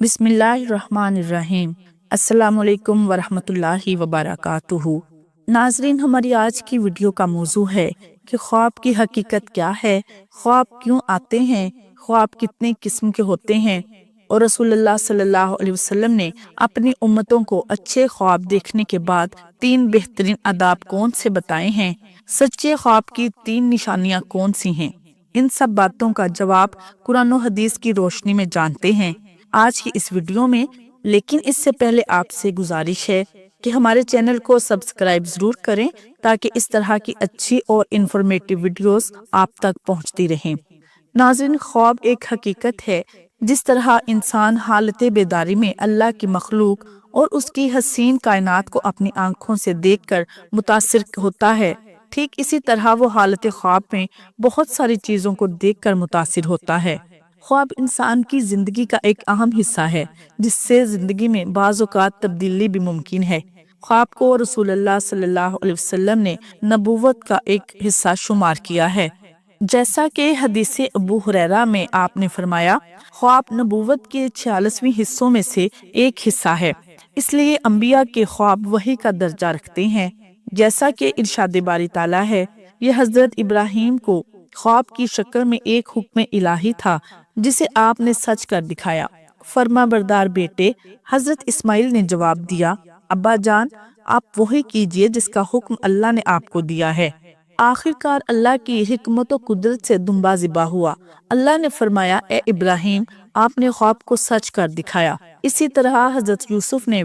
بسم اللہ الرحمن الرحیم۔ السلام علیکم ورحمۃ اللہ وبرکاتہ۔ ناظرین، ہماری آج کی ویڈیو کا موضوع ہے کہ خواب کی حقیقت کیا ہے، خواب کیوں آتے ہیں، خواب کتنے قسم کے ہوتے ہیں، اور رسول اللہ صلی اللہ علیہ وسلم نے اپنی امتوں کو اچھے خواب دیکھنے کے بعد 3 بہترین آداب کون سے بتائے ہیں، سچے خواب کی 3 نشانیاں کون سی ہیں۔ ان سب باتوں کا جواب قرآن و حدیث کی روشنی میں جانتے ہیں آج کی اس ویڈیو میں۔ لیکن اس سے پہلے آپ سے گزارش ہے کہ ہمارے چینل کو سبسکرائب ضرور کریں تاکہ اس طرح کی اچھی اور انفارمیٹیو ویڈیوز آپ تک پہنچتی رہیں۔ ناظرین، خواب ایک حقیقت ہے۔ جس طرح انسان حالت بیداری میں اللہ کی مخلوق اور اس کی حسین کائنات کو اپنی آنکھوں سے دیکھ کر متاثر ہوتا ہے، ٹھیک اسی طرح وہ حالت خواب میں بہت ساری چیزوں کو دیکھ کر متاثر ہوتا ہے۔ خواب انسان کی زندگی کا ایک اہم حصہ ہے جس سے زندگی میں بعض اوقات تبدیلی بھی ممکن ہے۔ خواب کو رسول اللہ صلی اللہ علیہ وسلم نے نبوت کا ایک حصہ شمار کیا ہے، جیسا کہ حدیث ابو ہریرہ میں آپ نے فرمایا، خواب نبوت کے 46 حصوں میں سے ایک حصہ ہے، اس لیے انبیاء کے خواب وحی کا درجہ رکھتے ہیں۔ جیسا کہ ارشاد باری تعالیٰ ہے، یہ حضرت ابراہیم کو خواب کی شکل میں ایک حکم الہی تھا جسے آپ نے سچ کر دکھایا۔ فرما بردار بیٹے حضرت اسماعیل نے جواب دیا، ابا جان، آپ وہی کیجئے جس کا حکم اللہ نے آپ کو دیا ہے۔ آخر کار اللہ کی حکمت و قدرت سے دمبا ذبح ہوا۔ اللہ نے فرمایا، اے ابراہیم، آپ نے خواب کو سچ کر دکھایا۔ اسی طرح حضرت یوسف نے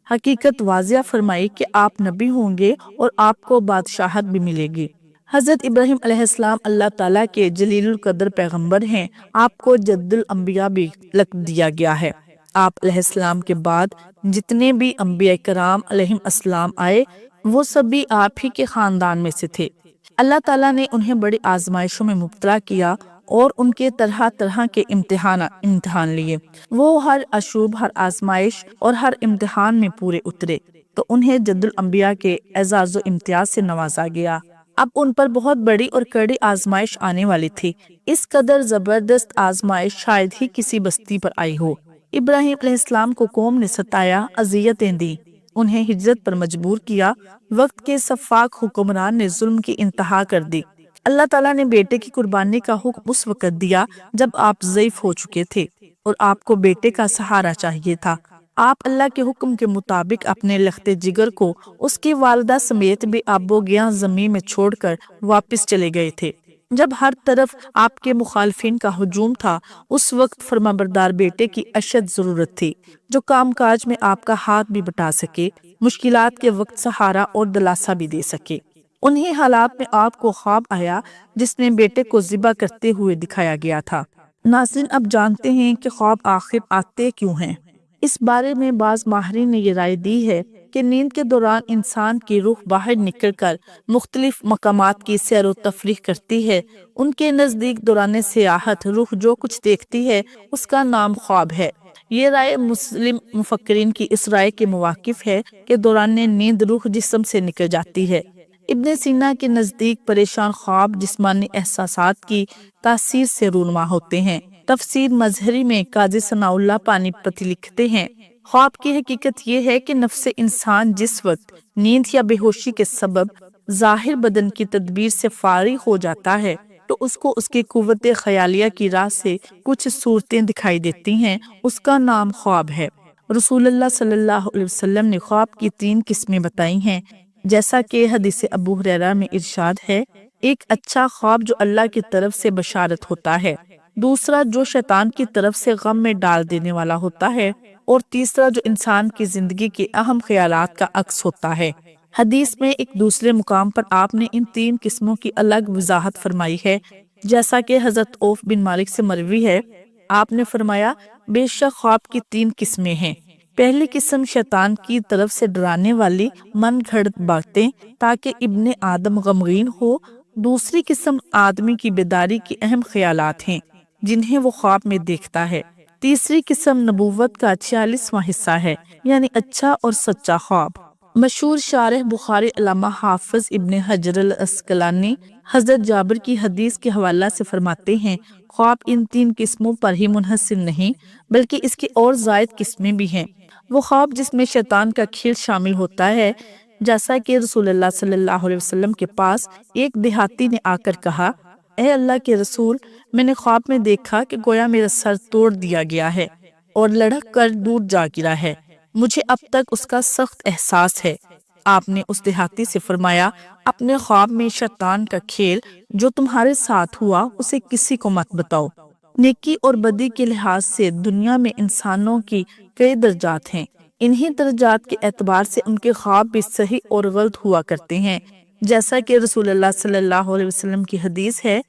حقیقت واضح فرمائی کہ آپ نبی ہوں گے اور آپ کو بادشاہت بھی ملے گی۔ حضرت ابراہیم علیہ السلام اللہ تعالیٰ کے جلیل القدر پیغمبر ہیں۔ آپ کو جد الانبیاء بھی لقب دیا گیا ہے۔ آپ علیہ السلام کے بعد جتنے بھی انبیاء کرام علیہم السلام آئے، وہ سبھی آپ ہی کے خاندان میں سے تھے۔ اللہ تعالیٰ نے انہیں بڑی آزمائشوں میں مبتلا کیا اور ان کے طرح طرح کے امتحان لیے۔ وہ ہر عشوب، ہر آزمائش اور ہر امتحان میں پورے اترے تو انہیں جد الانبیاء کے اعزاز و امتیاز سے نوازا گیا۔ اب ان پر بہت بڑی اور کڑی آزمائش آنے والی تھی۔ اس قدر زبردست آزمائش شاید ہی کسی بستی پر آئی ہو۔ ابراہیم علیہ السلام کو قوم نے ستایا، اذیتیں دی، انہیں ہجرت پر مجبور کیا۔ وقت کے سفاک حکمران نے ظلم کی انتہا کر دی۔ اللہ تعالیٰ نے بیٹے کی قربانی کا حکم اس وقت دیا جب آپ ضعیف ہو چکے تھے اور آپ کو بیٹے کا سہارا چاہیے تھا۔ آپ اللہ کے حکم کے مطابق اپنے لخت جگر کو اس کی والدہ سمیت بے آب و گیاں زمین میں چھوڑ کر واپس چلے گئے تھے۔ جب ہر طرف آپ کے مخالفین کا ہجوم تھا، اس وقت فرمانبردار بیٹے کی اشد ضرورت تھی جو کام کاج میں آپ کا ہاتھ بھی بٹا سکے، مشکلات کے وقت سہارا اور دلاسا بھی دے سکے۔ انہی حالات میں آپ کو خواب آیا جس میں بیٹے کو ذبح کرتے ہوئے دکھایا گیا تھا۔ ناظرین، اب جانتے ہیں کہ خواب آخر آتے کیوں ہیں۔ اس بارے میں بعض ماہرین نے یہ رائے دی ہے کہ نیند کے دوران انسان کی روح باہر نکل کر مختلف مقامات کی سیر و تفریح کرتی ہے۔ ان کے نزدیک دوران سیاحت روح جو کچھ دیکھتی ہے اس کا نام خواب ہے۔ یہ رائے مسلم مفکرین کی اس رائے کے موافق ہے کہ دوران نیند روح جسم سے نکل جاتی ہے۔ ابن سینا کے نزدیک پریشان خواب جسمانی احساسات کی تاثیر سے رونما ہوتے ہیں۔ تفسیر مظہری میں قاضی ثناء اللہ پانی پتی لکھتے ہیں، خواب کی حقیقت یہ ہے کہ نفس انسان جس وقت نیند یا بے ہوشی کے سبب ظاہر بدن کی تدبیر سے فارغ ہو جاتا ہے تو اس کو اس کی قوت خیالیہ کی راہ سے کچھ صورتیں دکھائی دیتی ہیں، اس کا نام خواب ہے۔ رسول اللہ صلی اللہ علیہ وسلم نے خواب کی 3 قسمیں بتائی ہیں، جیسا کہ حدیث ابو ہریرہ میں ارشاد ہے، ایک اچھا خواب جو اللہ کی طرف سے بشارت ہوتا ہے، دوسرا جو شیطان کی طرف سے غم میں ڈال دینے والا ہوتا ہے، اور تیسرا جو انسان کی زندگی کے اہم خیالات کا عکس ہوتا ہے۔ حدیث میں ایک دوسرے مقام پر آپ نے ان 3 قسموں کی الگ وضاحت فرمائی ہے، جیسا کہ حضرت عوف بن مالک سے مروی ہے، آپ نے فرمایا، بے شک خواب کی 3 قسمیں ہیں۔ پہلی قسم شیطان کی طرف سے ڈرانے والی من گھڑت باتیں تاکہ ابن آدم غمگین ہو، دوسری قسم آدمی کی بیداری کے اہم خیالات ہیں جنہیں وہ خواب میں دیکھتا ہے، تیسری قسم نبوت کا 46واں حصہ ہے، یعنی اچھا اور سچا خواب۔ مشہور شارح بخاری علامہ حافظ ابن حجر العسقلانی حضرت جابر کی حدیث کے حوالہ سے فرماتے ہیں، خواب ان 3 قسموں پر ہی منحصر نہیں بلکہ اس کی اور زائد قسمیں بھی ہیں۔ وہ خواب جس میں شیطان کا کھیل شامل ہوتا ہے، جیسا کہ رسول اللہ صلی اللہ علیہ وسلم کے پاس ایک دیہاتی نے آ کر کہا، اے اللہ کے رسول، میں نے خواب میں دیکھا کہ گویا میرا سر توڑ دیا گیا ہے اور لڑک کر دور جا گرا ہے، مجھے اب تک اس کا سخت احساس ہے۔ آپ نے اس دیہاتی سے فرمایا، اپنے خواب میں شیطان کا کھیل جو تمہارے ساتھ ہوا اسے کسی کو مت بتاؤ۔ نیکی اور بدی کے لحاظ سے دنیا میں انسانوں کی کئی درجات ہیں، انہی درجات کے اعتبار سے ان کے خواب بھی صحیح اور غلط ہوا کرتے ہیں۔ جیسا کہ رسول اللہ صلی اللہ علیہ وسلم کی حدیث ہے،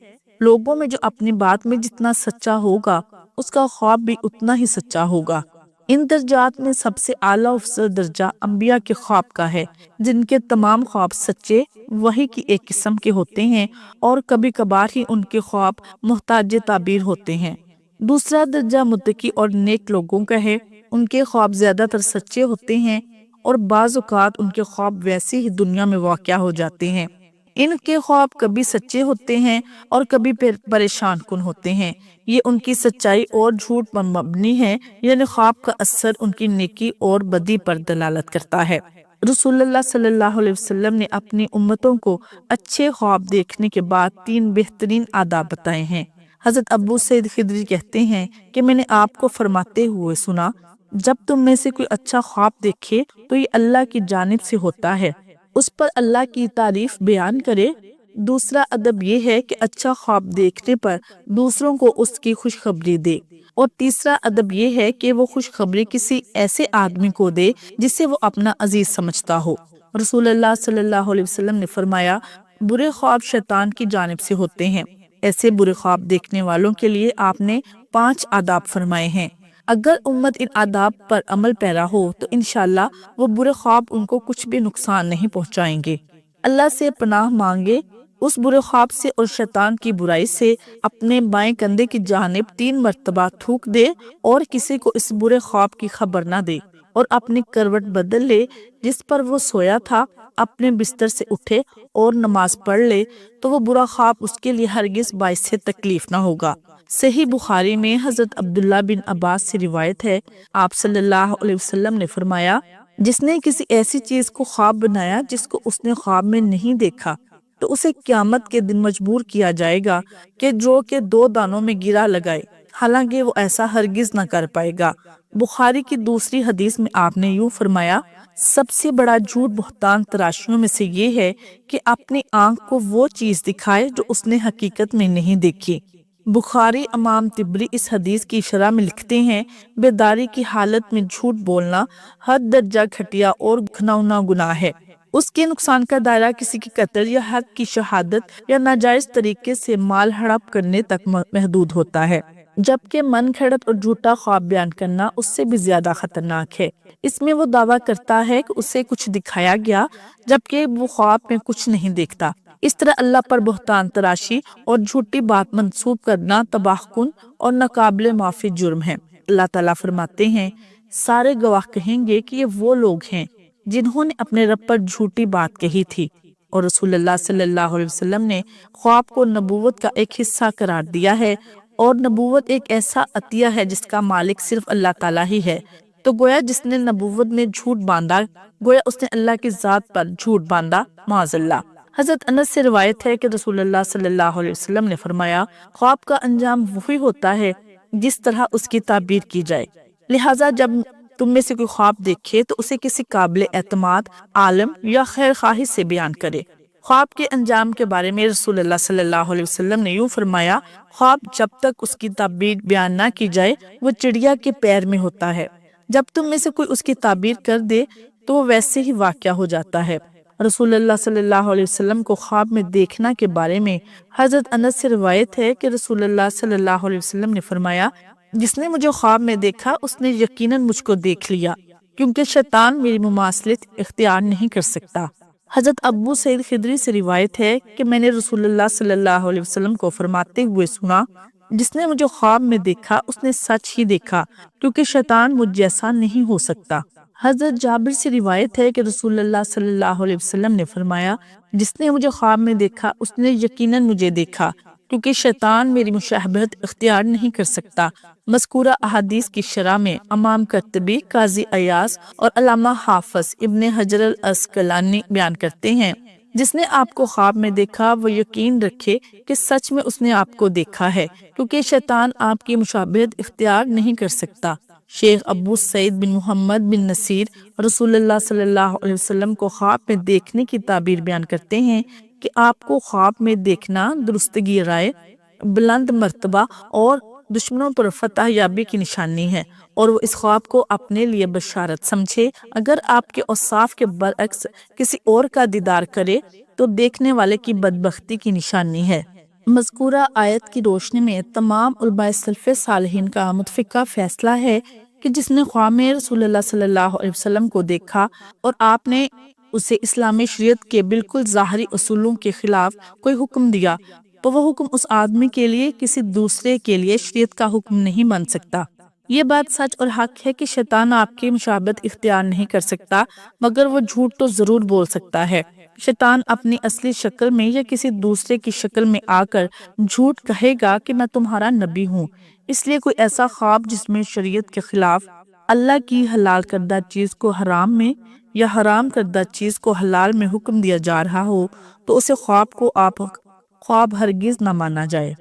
لوگوں میں جو اپنی بات میں جتنا سچا ہوگا اس کا خواب بھی اتنا ہی سچا ہوگا۔ ان درجات میں سب سے اعلیٰ افضل درجہ انبیاء کے خواب کا ہے، جن کے تمام خواب سچے وحی کی ایک قسم کے ہوتے ہیں اور کبھی کبھار ہی ان کے خواب محتاج تعبیر ہوتے ہیں۔ دوسرا درجہ متقی اور نیک لوگوں کا ہے، ان کے خواب زیادہ تر سچے ہوتے ہیں اور بعض اوقات ان کے خواب ویسے ہی دنیا میں واقع ہو جاتے ہیں۔ ان کے خواب کبھی سچے ہوتے ہیں اور کبھی پریشان کن ہوتے ہیں، یہ ان کی سچائی اور جھوٹ پر مبنی ہے، یعنی خواب کا اثر ان کی نیکی اور بدی پر دلالت کرتا ہے۔ رسول اللہ صلی اللہ علیہ وسلم نے اپنی امتوں کو اچھے خواب دیکھنے کے بعد 3 بہترین آداب بتائے ہیں۔ حضرت ابو سعید خدری کہتے ہیں کہ میں نے آپ کو فرماتے ہوئے سنا، جب تم میں سے کوئی اچھا خواب دیکھے تو یہ اللہ کی جانب سے ہوتا ہے، اس پر اللہ کی تعریف بیان کرے۔ دوسرا ادب یہ ہے کہ اچھا خواب دیکھنے پر دوسروں کو اس کی خوشخبری دے، اور تیسرا ادب یہ ہے کہ وہ خوشخبری کسی ایسے آدمی کو دے جسے وہ اپنا عزیز سمجھتا ہو۔ رسول اللہ صلی اللہ علیہ وسلم نے فرمایا، برے خواب شیطان کی جانب سے ہوتے ہیں۔ ایسے برے خواب دیکھنے والوں کے لیے آپ نے 5 آداب فرمائے ہیں۔ اگر امت ان آداب پر عمل پیرا ہو تو انشاءاللہ وہ برے خواب ان کو کچھ بھی نقصان نہیں پہنچائیں گے۔ اللہ سے پناہ مانگے اس برے خواب سے اور شیطان کی برائی سے، اپنے بائیں کندھے کی جانب 3 مرتبہ تھوک دے اور کسی کو اس برے خواب کی خبر نہ دے، اور اپنی کروٹ بدل لے جس پر وہ سویا تھا، اپنے بستر سے اٹھے اور نماز پڑھ لے تو وہ برا خواب اس کے لیے ہرگز باعث تکلیف نہ ہوگا۔ صحیح بخاری میں حضرت عبداللہ بن عباس سے روایت ہے، آپ صلی اللہ علیہ وسلم نے فرمایا، جس نے کسی ایسی چیز کو خواب بنایا جس کو اس نے خواب میں نہیں دیکھا تو اسے قیامت کے دن مجبور کیا جائے گا کہ جو کہ 2 دانوں میں گرا لگائے، حالانکہ وہ ایسا ہرگز نہ کر پائے گا۔ بخاری کی دوسری حدیث میں آپ نے یوں فرمایا، سب سے بڑا جھوٹ بہتان تراشیوں میں سے یہ ہے کہ اپنی آنکھ کو وہ چیز دکھائے جو اس نے حقیقت میں نہیں دیکھی۔ بخاری امام طبری اس حدیث کی شرح میں لکھتے ہیں، بیداری کی حالت میں جھوٹ بولنا حد درجہ گھٹیا اور گھناؤنا گناہ ہے۔ اس کے نقصان کا دائرہ کسی کی قتل یا حق کی شہادت یا ناجائز طریقے سے مال ہڑپ کرنے تک محدود ہوتا ہے، جبکہ من گھڑت اور جھوٹا خواب بیان کرنا اس سے بھی زیادہ خطرناک ہے۔ اس میں وہ دعویٰ کرتا ہے کہ اسے کچھ دکھایا گیا جبکہ وہ خواب میں کچھ نہیں دیکھتا۔ اس طرح اللہ پر بہتان تراشی اور جھوٹی بات منسوب کرنا تباہ کن اور ناقابل معافی جرم ہے۔ اللہ تعالیٰ فرماتے ہیں، سارے گواہ کہیں گے کہ یہ وہ لوگ ہیں جنہوں نے اپنے رب پر جھوٹی بات کہی تھی، اور رسول اللہ صلی اللہ علیہ وسلم نے خواب کو نبوت کا ایک حصہ قرار دیا ہے، اور نبوت ایک ایسا عطیہ ہے جس کا مالک صرف اللہ تعالیٰ ہی ہے۔ تو گویا جس نے نبوت میں جھوٹ باندھا، گویا اس نے اللہ کی ذات پر جھوٹ باندھا، معاذ اللہ۔ حضرت انس سے روایت ہے کہ رسول اللہ صلی اللہ علیہ وسلم نے فرمایا، خواب کا انجام وہی ہوتا ہے جس طرح اس کی تعبیر کی جائے، لہٰذا جب تم میں سے کوئی خواب دیکھے تو اسے کسی قابل اعتماد عالم یا خیر خواہی سے بیان کرے۔ خواب کے انجام کے بارے میں رسول اللہ صلی اللہ علیہ وسلم نے یوں فرمایا، خواب جب تک اس کی تعبیر بیان نہ کی جائے وہ چڑیا کے پیر میں ہوتا ہے، جب تم میں سے کوئی اس کی تعبیر کر دے تو وہ ویسے ہی واقع ہو جاتا ہے۔ رسول اللہ صلی اللہ علیہ وسلم کو خواب میں دیکھنا کے بارے میں حضرت انس سے روایت ہے کہ رسول اللہ صلی اللہ علیہ وسلم نے فرمایا، جس نے مجھے خواب میں دیکھا اس نے یقیناً مجھ کو دیکھ لیا، کیونکہ شیطان میری مماثلت اختیار نہیں کر سکتا۔ حضرت ابو سعید خدری سے روایت ہے کہ میں نے رسول اللہ صلی اللہ علیہ وسلم کو فرماتے ہوئے سنا، جس نے مجھے خواب میں دیکھا اس نے سچ ہی دیکھا، کیونکہ شیطان مجھ جیسا نہیں ہو سکتا۔ حضرت جابر سے روایت ہے کہ رسول اللہ صلی اللہ علیہ وسلم نے فرمایا، جس نے مجھے خواب میں دیکھا اس نے یقیناً مجھے دیکھا، کیونکہ شیطان میری مشابہت اختیار نہیں کر سکتا۔ مذکورہ احادیث کی شرح میں امام قرطبی، قاضی ایاز اور علامہ حافظ ابن حجر العسقلانی بیان کرتے ہیں، جس نے آپ کو خواب میں دیکھا وہ یقین رکھے کہ سچ میں اس نے آپ کو دیکھا ہے، کیونکہ شیطان آپ کی مشابہت اختیار نہیں کر سکتا۔ شیخ ابو سعید بن محمد بن نصیر رسول اللہ صلی اللہ علیہ وسلم کو خواب میں دیکھنے کی تعبیر بیان کرتے ہیں کہ آپ کو خواب میں دیکھنا درستگی رائے، بلند مرتبہ اور دشمنوں پر فتح یابی کی نشانی ہے، اور وہ اس خواب کو اپنے لیے بشارت سمجھے۔ اگر آپ کے اوصاف کے برعکس کسی اور کا دیدار کرے تو دیکھنے والے کی بدبختی کی نشانی ہے۔ مذکورہ آیت کی روشنی میں تمام علماء سلف صالحین کا متفقہ فیصلہ ہے کہ جس نے خواب میں رسول اللہ صلی اللہ علیہ وسلم کو دیکھا اور آپ نے اسے اسلامی شریعت کے بالکل ظاہری اصولوں کے خلاف کوئی حکم دیا تو وہ حکم اس آدمی کے لیے کسی دوسرے کے لیے شریعت کا حکم نہیں بن سکتا۔ یہ بات سچ اور حق ہے کہ شیطان آپ کی مشابہت اختیار نہیں کر سکتا، مگر وہ جھوٹ تو ضرور بول سکتا ہے۔ شیطان اپنی اصلی شکل میں یا کسی دوسرے کی شکل میں آ کر جھوٹ کہے گا کہ میں تمہارا نبی ہوں۔ اس لیے کوئی ایسا خواب جس میں شریعت کے خلاف اللہ کی حلال کردہ چیز کو حرام میں یا حرام کردہ چیز کو حلال میں حکم دیا جا رہا ہو تو اسے خواب ہرگز نہ مانا جائے،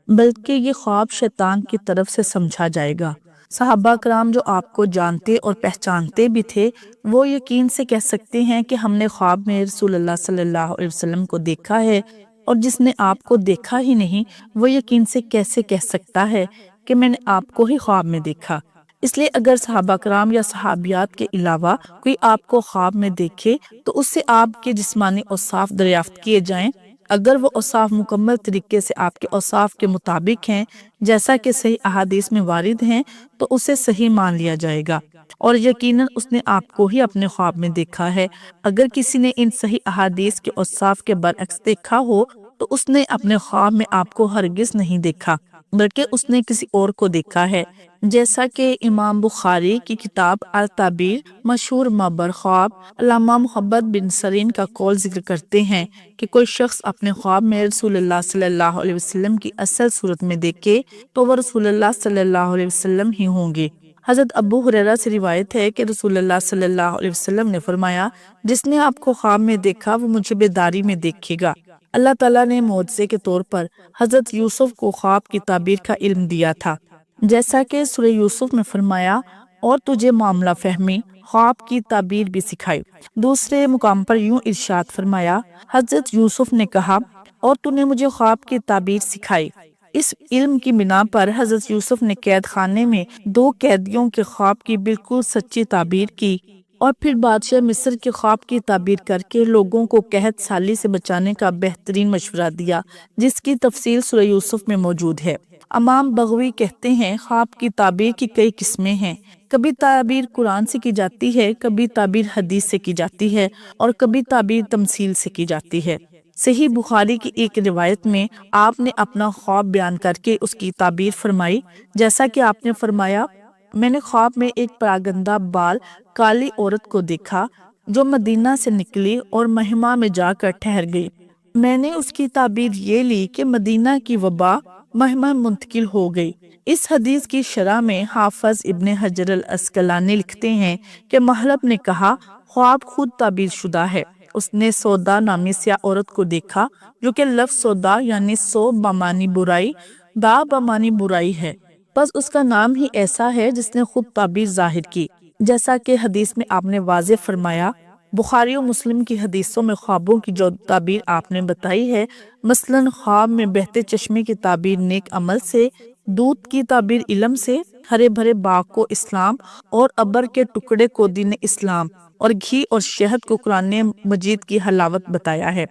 بلکہ یہ خواب شیطان کی طرف سے سمجھا جائے گا۔ صحابہ کرام جو آپ کو جانتے اور پہچانتے بھی تھے وہ یقین سے کہہ سکتے ہیں کہ ہم نے خواب میں رسول اللہ صلی اللہ علیہ وسلم کو دیکھا ہے، اور جس نے آپ کو دیکھا ہی نہیں وہ یقین سے کیسے کہہ سکتا ہے کہ میں نے آپ کو ہی خواب میں دیکھا۔ اس لیے اگر صحابہ کرام یا صحابیات کے علاوہ کوئی آپ کو خواب میں دیکھے تو اس سے آپ کے جسمانی اوصاف دریافت کیے جائیں۔ اگر وہ اوصاف مکمل طریقے سے آپ کے اوصاف کے مطابق ہیں جیسا کہ صحیح احادیث میں وارد ہیں تو اسے صحیح مان لیا جائے گا، اور یقیناً اس نے آپ کو ہی اپنے خواب میں دیکھا ہے۔ اگر کسی نے ان صحیح احادیث کے اوصاف کے برعکس دیکھا ہو تو اس نے اپنے خواب میں آپ کو ہرگز نہیں دیکھا، بلکہ اس نے کسی اور کو دیکھا ہے، جیسا کہ امام بخاری کی کتاب التعبیر مشہور مابر خواب علامہ محمد بن سرین کا قول ذکر کرتے ہیں کہ کوئی شخص اپنے خواب میں رسول اللہ صلی اللہ علیہ وسلم کی اصل صورت میں دیکھے تو وہ رسول اللہ صلی اللہ علیہ وسلم ہی ہوں گے۔ حضرت ابو ہریرہ سے روایت ہے کہ رسول اللہ صلی اللہ علیہ وسلم نے فرمایا، جس نے آپ کو خواب میں دیکھا وہ مجھے بیداری میں دیکھے گا۔ اللہ تعالیٰ نے معجزے کے طور پر حضرت یوسف کو خواب کی تعبیر کا علم دیا تھا، جیسا کہ سورہ یوسف میں فرمایا، اور تجھے معاملہ فہمی، خواب کی تعبیر بھی سکھائی۔ دوسرے مقام پر یوں ارشاد فرمایا، حضرت یوسف نے کہا، اور تو نے مجھے خواب کی تعبیر سکھائی۔ اس علم کی بنا پر حضرت یوسف نے قید خانے میں 2 قیدیوں کے خواب کی بالکل سچی تعبیر کی، اور پھر بادشاہ مصر کے خواب کی تعبیر کر کے لوگوں کو قحط سالی سے بچانے کا بہترین مشورہ دیا، جس کی تفصیل سورہ یوسف میں موجود ہے۔ امام بغوی کہتے ہیں، خواب کی تعبیر کی کئی قسمیں ہیں۔ کبھی تعبیر قرآن سے کی جاتی ہے، کبھی تعبیر حدیث سے کی جاتی ہے، اور کبھی تعبیر تمثیل سے کی جاتی ہے۔ صحیح بخاری کی ایک روایت میں آپ نے اپنا خواب بیان کر کے اس کی تعبیر فرمائی، جیسا کہ آپ نے فرمایا، میں نے خواب میں ایک پراگندہ بال کالی عورت کو دیکھا جو مدینہ سے نکلی اور مہمہ میں جا کر ٹھہر گئی۔ میں نے اس کی تعبیر یہ لی کہ مدینہ کی وبا مہمہ منتقل ہو گئی۔ اس حدیث کی شرح میں حافظ ابن حجر العسقلانی لکھتے ہیں کہ محلب نے کہا، خواب خود تعبیر شدہ ہے۔ اس نے سودا نامی سیاہ عورت کو دیکھا، جو کہ لفظ سودا یعنی سو بمانی برائی، دا بمانی برائی ہے، بس اس کا نام ہی ایسا ہے جس نے خود تعبیر ظاہر کی، جیسا کہ حدیث میں آپ نے واضح فرمایا۔ بخاری و مسلم کی حدیثوں میں خوابوں کی جو تعبیر آپ نے بتائی ہے، مثلاً خواب میں بہتے چشمے کی تعبیر نیک عمل سے، دودھ کی تعبیر علم سے، ہرے بھرے باغ کو اسلام اور ابر کے ٹکڑے کو دین اسلام، اور گھی اور شہد کو قرآن مجید کی حلاوت بتایا ہے۔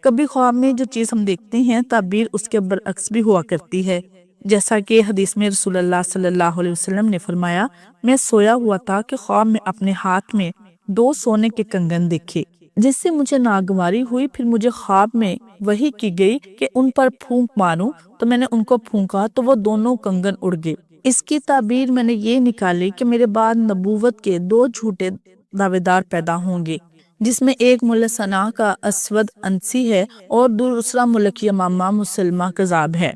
کبھی خواب میں جو چیز ہم دیکھتے ہیں تعبیر اس کے برعکس بھی ہوا کرتی ہے، جیسا کہ حدیث میں رسول اللہ صلی اللہ علیہ وسلم نے فرمایا، میں سویا ہوا تھا کہ خواب میں اپنے ہاتھ میں 2 سونے کے کنگن دیکھے، جس سے مجھے ناگواری ہوئی۔ پھر مجھے خواب میں وحی کی گئی کہ ان پر پھونک ماروں، تو میں نے ان کو پھونکا تو وہ دونوں کنگن اڑ گئے۔ اس کی تعبیر میں نے یہ نکالی کہ میرے بعد نبوت کے 2 جھوٹے دعویدار پیدا ہوں گے، جس میں ایک ملک ثنا کا اسود انسی ہے اور دوسرا ملک یمامہ مسلمہ کذاب ہے۔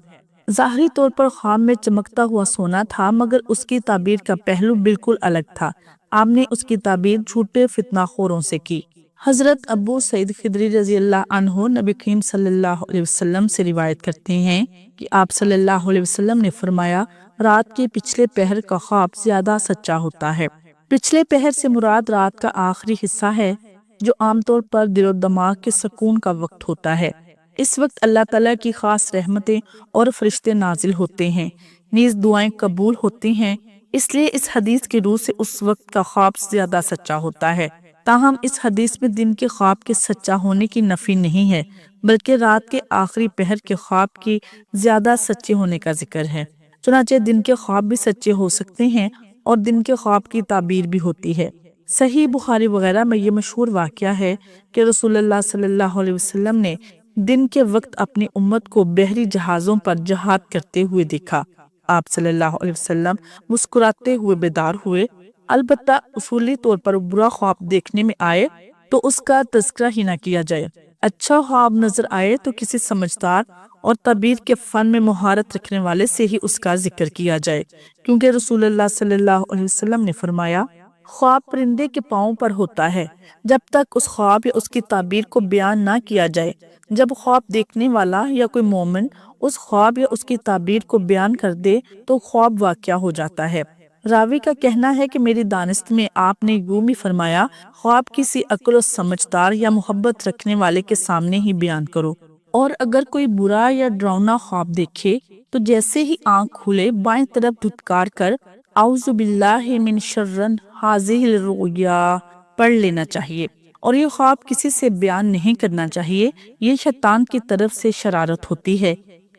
ظاہری طور پر خواب میں چمکتا ہوا سونا تھا، مگر اس کی تعبیر کا پہلو بالکل الگ تھا۔ آپ نے اس کی تعبیر جھوٹے فتنہ خوروں سے کی۔ حضرت ابو سعید خدری رضی اللہ عنہ نبی کریم صلی اللہ علیہ وسلم سے روایت کرتے ہیں کہ آپ صلی اللہ علیہ وسلم نے فرمایا، رات کے پچھلے پہر کا خواب زیادہ سچا ہوتا ہے۔ پچھلے پہر سے مراد رات کا آخری حصہ ہے، جو عام طور پر دل و دماغ کے سکون کا وقت ہوتا ہے۔ اس وقت اللہ تعالیٰ کی خاص رحمتیں اور فرشتے نازل ہوتے ہیں، نیز دعائیں قبول ہوتی ہیں، اس لیے اس حدیث کی روح سے اس وقت کا خواب زیادہ سچا ہوتا ہے۔ تاہم اس حدیث میں دن کے خواب کے سچا ہونے کی نفی نہیں ہے، بلکہ رات کے آخری پہر کے خواب کی زیادہ سچے ہونے کا ذکر ہے۔ چنانچہ دن کے خواب بھی سچے ہو سکتے ہیں اور دن کے خواب کی تعبیر بھی ہوتی ہے۔ صحیح بخاری وغیرہ میں یہ مشہور واقعہ ہے کہ رسول اللہ صلی اللہ علیہ وسلم نے دن کے وقت اپنی امت کو بحری جہازوں پر جہاد کرتے ہوئے دیکھا۔ آپ صلی اللہ علیہ وسلم مسکراتے ہوئے بیدار ہوئے۔ البتہ اصولی طور پر برا خواب دیکھنے میں آئے تو اس کا تذکرہ ہی نہ کیا جائے۔ اچھا خواب نظر آئے تو کسی سمجھدار اور تعبیر کے فن میں مہارت رکھنے والے سے ہی اس کا ذکر کیا جائے، کیونکہ رسول اللہ صلی اللہ علیہ وسلم نے فرمایا، خواب پرندے کے پاؤں پر ہوتا ہے جب تک اس خواب یا اس کی تعبیر کو بیان نہ کیا جائے۔ جب خواب دیکھنے والا یا کوئی مومن اس خواب یا اس کی تعبیر کو بیان کر دے تو خواب واقعہ ہو جاتا ہے۔ راوی کا کہنا ہے کہ میری دانست میں آپ نے یوں بھی فرمایا، خواب کسی عقل و سمجھدار یا محبت رکھنے والے کے سامنے ہی بیان کرو، اور اگر کوئی برا یا ڈراؤنا خواب دیکھے تو جیسے ہی آنکھ کھلے بائیں طرف دھتکار کر اعوذ باللہ من شر ہذہ الرؤیا پڑھ لینا چاہیے، اور یہ خواب کسی سے بیان نہیں کرنا چاہیے۔ یہ شیطان کی طرف سے شرارت ہوتی ہے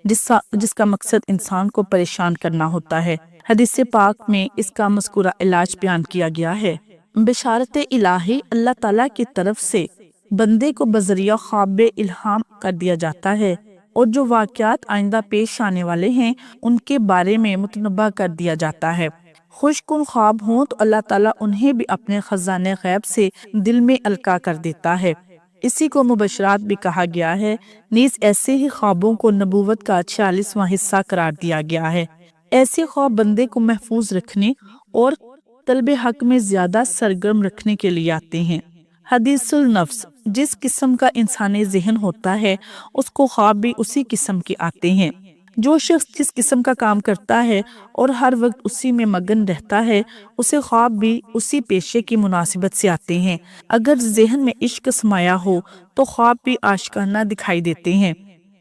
جس کا مقصد انسان کو پریشان کرنا ہوتا ہے۔ حدیث پاک میں اس کا مذکورہ علاج بیان کیا گیا ہے۔ بشارت الہی اللہ تعالیٰ کی طرف سے بندے کو بذریعہ خواب الہام کر دیا جاتا ہے، اور جو واقعات آئندہ پیش آنے والے ہیں ان کے بارے میں متنبہ کر دیا جاتا ہے۔ خوش کن خواب ہوں تو اللہ تعالیٰ انہیں بھی اپنے خزانے غیب سے دل میں القاء کر دیتا ہے، اسی کو مبشرات بھی کہا گیا ہے۔ نیز ایسے ہی خوابوں کو نبوت کا 46واں حصہ قرار دیا گیا ہے۔ ایسے خواب بندے کو محفوظ رکھنے اور طلب حق میں زیادہ سرگرم رکھنے کے لیے آتے ہیں۔ حدیث النفس، جس قسم کا انسانی ذہن ہوتا ہے اس کو خواب بھی اسی قسم کے آتے ہیں۔ جو شخص جس قسم کا کام کرتا ہے اور ہر وقت اسی میں مگن رہتا ہے، اسے خواب بھی اسی پیشے کی مناسبت سے آتے ہیں۔ اگر ذہن میں عشق سمایا ہو تو خواب بھی عاشقانہ دکھائی دیتے ہیں۔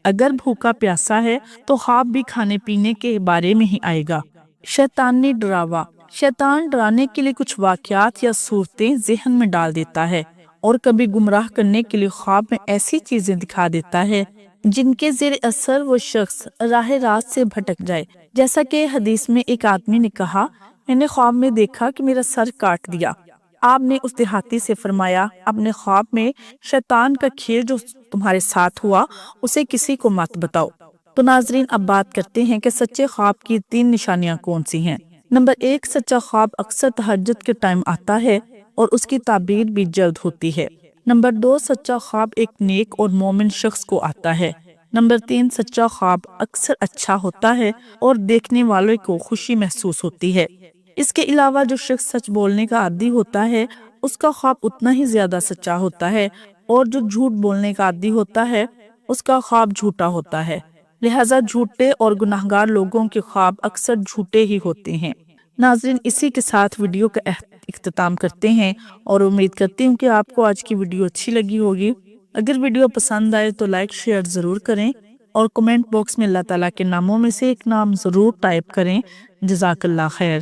اگر بھوکا پیاسا ہے تو خواب بھی کھانے پینے کے بارے میں ہی آئے گا۔ شیطانی ڈراوا، شیطان ڈرانے کے لیے کچھ واقعات یا صورتیں ذہن میں ڈال دیتا ہے، اور کبھی گمراہ کرنے کے لیے خواب میں ایسی چیزیں دکھا دیتا ہے جن کے زیر اثر وہ شخص راہ راست سے بھٹک جائے۔ جیسا کہ حدیث میں ایک آدمی نے کہا، میں نے خواب میں دیکھا کہ میرا سر کاٹ دیا۔ آپ نے اس دیہاتی سے فرمایا، اپنے خواب میں شیطان کا کھیل جو تمہارے ساتھ ہوا اسے کسی کو مت بتاؤ۔ تو ناظرین، اب بات کرتے ہیں کہ سچے خواب کی 3 نشانیاں کون سی ہیں۔ نمبر 1، سچا خواب اکثر تہجد کے ٹائم آتا ہے اور اس کی تعبیر بھی جلد ہوتی ہے۔ نمبر 2، سچا خواب ایک نیک اور مومن شخص کو آتا ہے۔ نمبر 3، سچا خواب اکثر اچھا ہوتا ہے اور دیکھنے والوں کو خوشی محسوس ہوتی ہے۔ اس کے علاوہ جو شخص سچ بولنے کا عادی ہوتا ہے اس کا خواب اتنا ہی زیادہ سچا ہوتا ہے، اور جو جھوٹ بولنے کا عادی ہوتا ہے اس کا خواب جھوٹا ہوتا ہے۔ لہٰذا جھوٹے اور گناہگار لوگوں کے خواب اکثر جھوٹے ہی ہوتے ہیں۔ ناظرین، اسی کے ساتھ ویڈیو کا اختتام کرتے ہیں، اور امید کرتی ہوں کہ آپ کو آج کی ویڈیو اچھی لگی ہوگی۔ اگر ویڈیو پسند آئے تو لائک شیئر ضرور کریں، اور کمنٹ باکس میں اللہ تعالیٰ کے ناموں میں سے ایک نام ضرور ٹائپ کریں۔ جزاک اللہ خیر۔